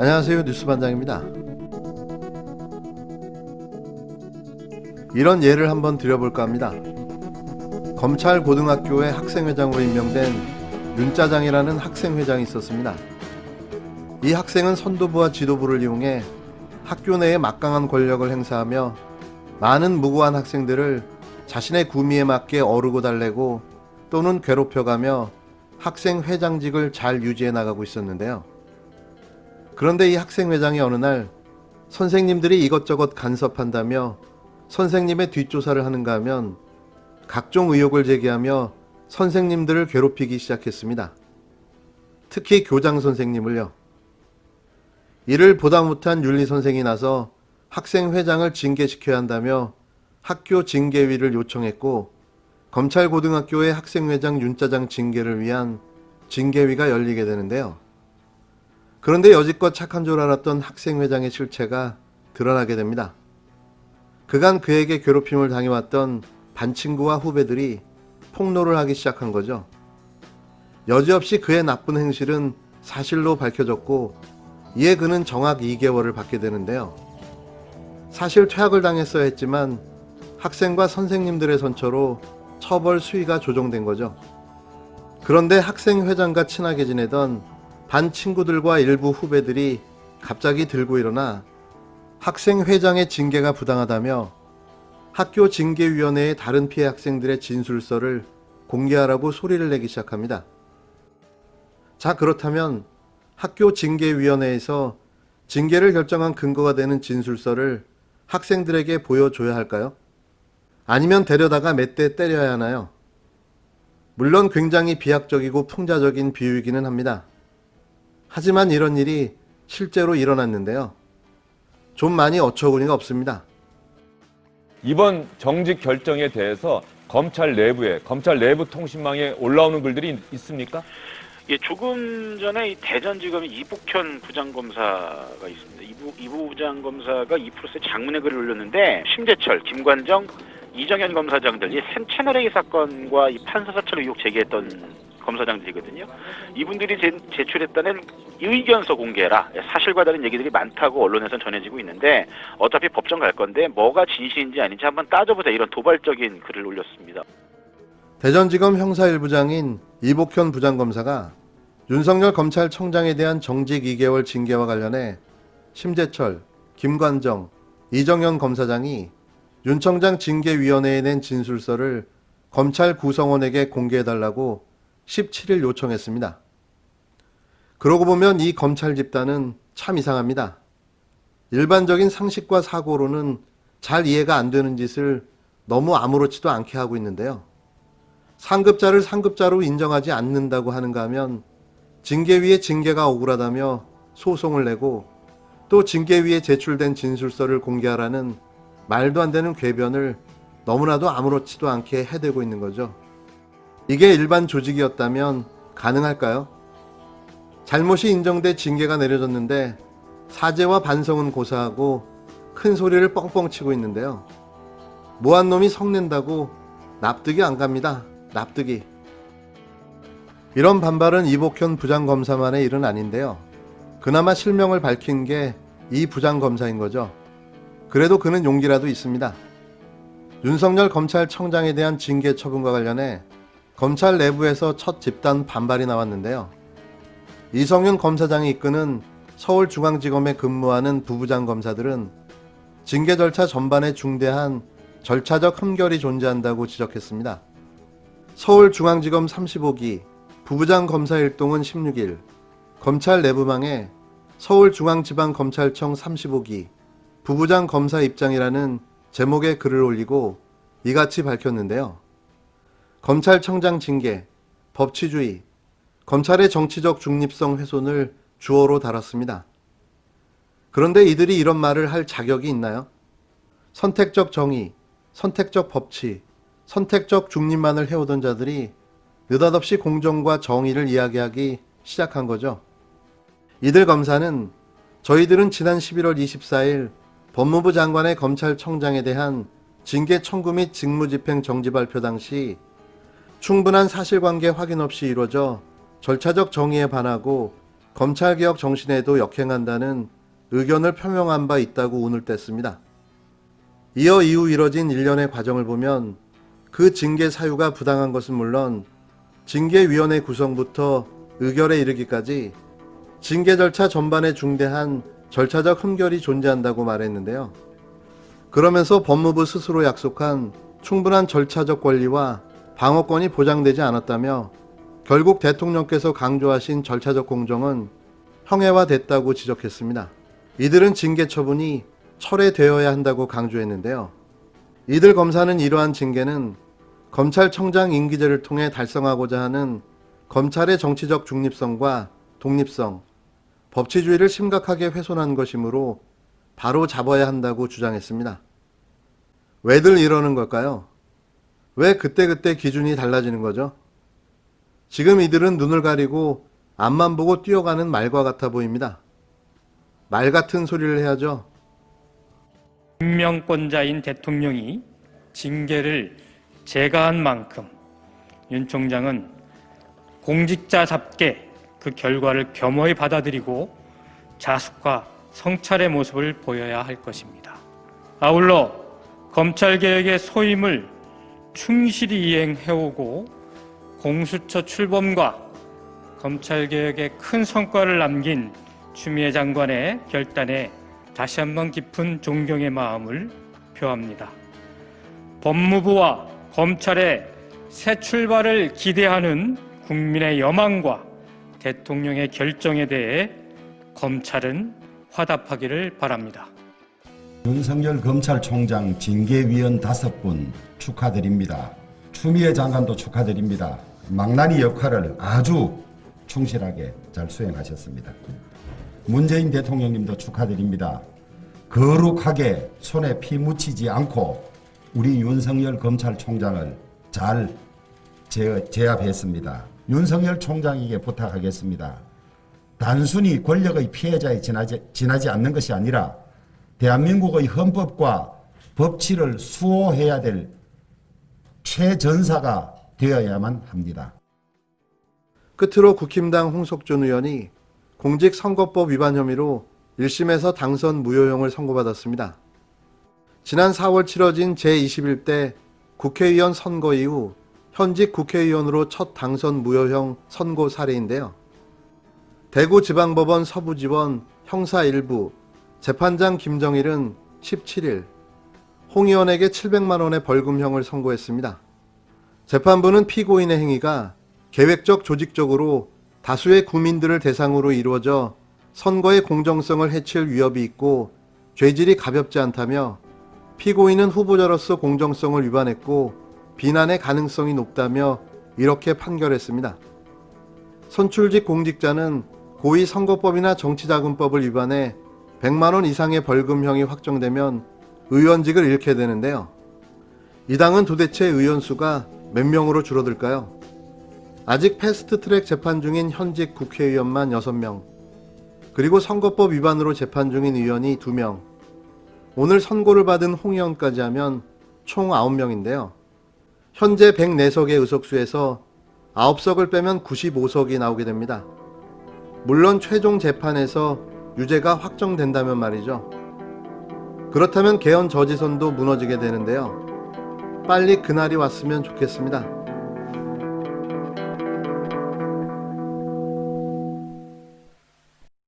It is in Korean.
안녕하세요, 뉴스반장입니다. 이런 예를 한번 드려볼까 합니다. 검찰 고등학교의 학생회장으로 임명된 윤짜장이라는 학생회장이 있었습니다. 이 학생은 선도부와 지도부를 이용해 학교 내에 막강한 권력을 행사하며 많은 무고한 학생들을 자신의 구미에 맞게 어르고 달래고 또는 괴롭혀가며 학생회장직을 잘 유지해 나가고 있었는데요. 그런데 이 학생회장이 어느 날 선생님들이 이것저것 간섭한다며 선생님의 뒷조사를 하는가 하면 각종 의혹을 제기하며 선생님들을 괴롭히기 시작했습니다. 특히 교장 선생님을요. 이를 보다 못한 윤리선생이 나서 학생회장을 징계시켜야 한다며 학교 징계위를 요청했고 검찰고등학교의 학생회장 윤짜장 징계를 위한 징계위가 열리게 되는데요. 그런데 여지껏 착한 줄 알았던 학생회장의 실체가 드러나게 됩니다. 그간 그에게 괴롭힘을 당해왔던 반친구와 후배들이 폭로를 하기 시작한 거죠. 여지없이 그의 나쁜 행실은 사실로 밝혀졌고 이에 그는 정학 2개월을 받게 되는데요. 사실 퇴학을 당했어야 했지만 학생과 선생님들의 선처로 처벌 수위가 조정된 거죠. 그런데 학생회장과 친하게 지내던 반 친구들과 일부 후배들이 갑자기 들고 일어나 학생회장의 징계가 부당하다며 학교 징계위원회의 다른 피해 학생들의 진술서를 공개하라고 소리를 내기 시작합니다. 자, 그렇다면 학교 징계위원회에서 징계를 결정한 근거가 되는 진술서를 학생들에게 보여줘야 할까요? 아니면 데려다가 몇 대 때려야 하나요? 물론 굉장히 비약적이고 풍자적인 비유이기는 합니다. 하지만 이런 일이 실제로 일어났는데요. 좀 많이 어처구니가 없습니다. 이번 정직 결정에 대해서 검찰 내부 통신망에 올라오는 글들이 있습니까? 예, 조금 전에 이 대전지검의 이복현 부장검사가 있습니다. 이 부장검사가 2프로스에 장문의 글을 올렸는데 심재철, 김관정, 이정현 검사장들 이 채널A 사건과 이 판사 사찰 의혹 제기했던 검사장들이거든요. 이분들이 제출했다는 의견서 공개해라. 사실과 다른 얘기들이 많다고 언론에서 전해지고 있는데 어차피 법정 갈 건데 뭐가 진실인지 아닌지 한번 따져보자 이런 도발적인 글을 올렸습니다. 대전지검 형사 1부장인 이복현 부장검사가 윤석열 검찰청장에 대한 정직 2개월 징계와 관련해 심재철, 김관정, 이정현 검사장이 윤 청장 징계위원회에 낸 진술서를 검찰 구성원에게 공개해달라고 17일 요청했습니다. 그러고 보면 이 검찰 집단은 참 이상합니다. 일반적인 상식과 사고로는 잘 이해가 안 되는 짓을 너무 아무렇지도 않게 하고 있는데요. 상급자를 상급자로 인정하지 않는다고 하는가 하면 징계위의 징계가 억울하다며 소송을 내고 또 징계위에 제출된 진술서를 공개하라는 말도 안 되는 궤변을 너무나도 아무렇지도 않게 해대고 있는 거죠. 이게 일반 조직이었다면 가능할까요? 잘못이 인정돼 징계가 내려졌는데 사죄와 반성은 고사하고 큰 소리를 뻥뻥 치고 있는데요. 뭐한 놈이 성낸다고 납득이 안 갑니다. 납득이. 이런 반발은 이복현 부장검사만의 일은 아닌데요. 그나마 실명을 밝힌 게 이 부장검사인 거죠. 그래도 그는 용기라도 있습니다. 윤석열 검찰청장에 대한 징계 처분과 관련해 검찰 내부에서 첫 집단 반발이 나왔는데요. 이성윤 검사장이 이끄는 서울중앙지검에 근무하는 부부장 검사들은 징계 절차 전반에 중대한 절차적 흠결이 존재한다고 지적했습니다. 서울중앙지검 35기 부부장 검사 일동은 16일 검찰 내부망에 서울중앙지방검찰청 35기 부부장 검사 입장이라는 제목의 글을 올리고 이같이 밝혔는데요. 검찰청장 징계, 법치주의, 검찰의 정치적 중립성 훼손을 주어로 달았습니다. 그런데 이들이 이런 말을 할 자격이 있나요? 선택적 정의, 선택적 법치, 선택적 중립만을 해오던 자들이 느닷없이 공정과 정의를 이야기하기 시작한 거죠. 이들 검사는 저희들은 지난 11월 24일 법무부 장관의 검찰청장에 대한 징계 청구 및 직무집행 정지 발표 당시 충분한 사실관계 확인 없이 이루어져 절차적 정의에 반하고 검찰개혁 정신에도 역행한다는 의견을 표명한 바 있다고 운을 뗐습니다. 이어 이후 이뤄진 일련의 과정을 보면 그 징계 사유가 부당한 것은 물론 징계위원회 구성부터 의결에 이르기까지 징계 절차 전반에 중대한 절차적 흠결이 존재한다고 말했는데요. 그러면서 법무부 스스로 약속한 충분한 절차적 권리와 방어권이 보장되지 않았다며 결국 대통령께서 강조하신 절차적 공정은 형해화됐다고 지적했습니다. 이들은 징계 처분이 철회되어야 한다고 강조했는데요. 이들 검사는 이러한 징계는 검찰청장 임기제를 통해 달성하고자 하는 검찰의 정치적 중립성과 독립성, 법치주의를 심각하게 훼손한 것이므로 바로 잡아야 한다고 주장했습니다. 왜들 이러는 걸까요? 왜 그때그때 기준이 달라지는 거죠? 지금 이들은 눈을 가리고 앞만 보고 뛰어가는 말과 같아 보입니다. 말 같은 소리를 해야죠. 임명권자인 대통령이 징계를 제거한 만큼 윤 총장은 공직자답게 그 결과를 겸허히 받아들이고 자숙과 성찰의 모습을 보여야 할 것입니다. 아울러 검찰개혁의 소임을 충실히 이행해오고 공수처 출범과 검찰개혁에 큰 성과를 남긴 추미애 장관의 결단에 다시 한번 깊은 존경의 마음을 표합니다. 법무부와 검찰의 새 출발을 기대하는 국민의 여망과 대통령의 결정에 대해 검찰은 화답하기를 바랍니다. 윤석열 검찰총장 징계위원 5분 축하드립니다. 추미애 장관도 축하드립니다. 망나니 역할을 아주 충실하게 잘 수행하셨습니다. 문재인 대통령님도 축하드립니다. 거룩하게 손에 피 묻히지 않고 우리 윤석열 검찰총장을 잘 제압했습니다. 윤석열 총장에게 부탁하겠습니다. 단순히 권력의 피해자에 지나지 않는 것이 아니라 대한민국의 헌법과 법치를 수호해야 될 최전사가 되어야만 합니다. 끝으로 국힘당 홍석준 의원이 공직선거법 위반 혐의로 1심에서 당선 무효형을 선고받았습니다. 지난 4월 치러진 제21대 국회의원 선거 이후 현직 국회의원으로 첫 당선 무효형 선고 사례인데요. 대구지방법원 서부지원 형사 1부 재판장 김정일은 17일 홍 의원에게 700만 원의 벌금형을 선고했습니다. 재판부는 피고인의 행위가 계획적 조직적으로 다수의 국민들을 대상으로 이루어져 선거의 공정성을 해칠 위협이 있고 죄질이 가볍지 않다며 피고인은 후보자로서 공정성을 위반했고 비난의 가능성이 높다며 이렇게 판결했습니다. 선출직 공직자는 고의 선거법이나 정치자금법을 위반해 100만 원 이상의 벌금형이 확정되면 의원직을 잃게 되는데요. 이 당은 도대체 의원 수가 몇 명으로 줄어들까요? 아직 패스트트랙 재판 중인 현직 국회의원만 6명, 그리고 선거법 위반으로 재판 중인 의원이 2명, 오늘 선고를 받은 홍 의원까지 하면 총 9명인데요. 현재 104석의 의석수에서 9석을 빼면 95석이 나오게 됩니다. 물론 최종 재판에서 유죄가 확정된다면 말이죠. 그렇다면 개헌 저지선도 무너지게 되는데요. 빨리 그날이 왔으면 좋겠습니다.